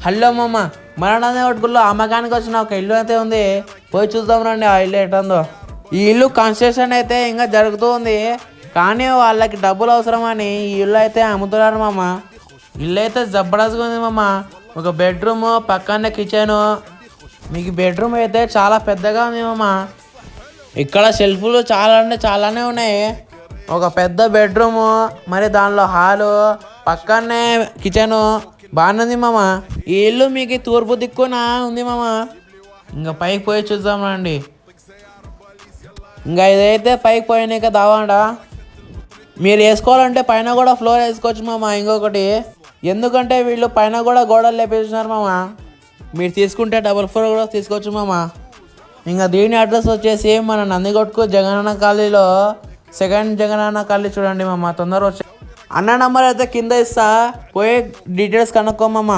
Hello మామ, మరణాన్ని కొట్టుకుల్లో అమ్మకానికి వచ్చిన ఒక ఇల్లు అయితే ఉంది, పోయి చూద్దాం రండి ఆ ఇల్లు ఎట్టుందో. ఈ ఇల్లు కన్స్ట్రక్షన్ అయితే ఇంకా జరుగుతూ ఉంది, కానీ వాళ్ళకి డబ్బులు అవసరమని ఈ ఇల్లు అయితే అమ్ముతున్నారు మామ. ఇల్లు అయితే జబర్దస్త్గా ఉంది మామ. ఒక బెడ్రూమ్ పక్కనే కిచెను. మీకు బెడ్రూమ్ అయితే చాలా పెద్దగా ఉంది మామ. ఇక్కడ షెల్ఫ్లు చాలా అంటే చాలానే ఉన్నాయి. ఒక పెద్ద బెడ్రూము, మరి దానిలో హాలు, పక్కనే కిచెను బాగానే ఉంది మామ. ఈ ఇల్లు మీకు తూర్పు దిక్కున ఉంది మామ. ఇంకా పైకి పోయి చూద్దాం రండి. ఇంకా ఇదైతే పైకి పోయినాక దావాడా. మీరు వేసుకోవాలంటే పైన కూడా ఫ్లోర్ వేసుకోవచ్చు మామ. ఇంకొకటి ఎందుకంటే వీళ్ళు పైన కూడా గోడలు లేపేస్తున్నారు మామ. మీరు తీసుకుంటే డబుల్ ఫ్లోర్ కూడా తీసుకోవచ్చు మామ. ఇంకా దీని అడ్రస్ వచ్చేసి మన నందిగొట్కు జగనన్న కాలనీలో సెకండ్ జగనన్న కాలనీ చూడండి మామ. తొందరగా వచ్చి అన్న నంబర్ అయితే కింద ఇస్తా, పోయి డీటెయిల్స్ కనుక్కో మామ.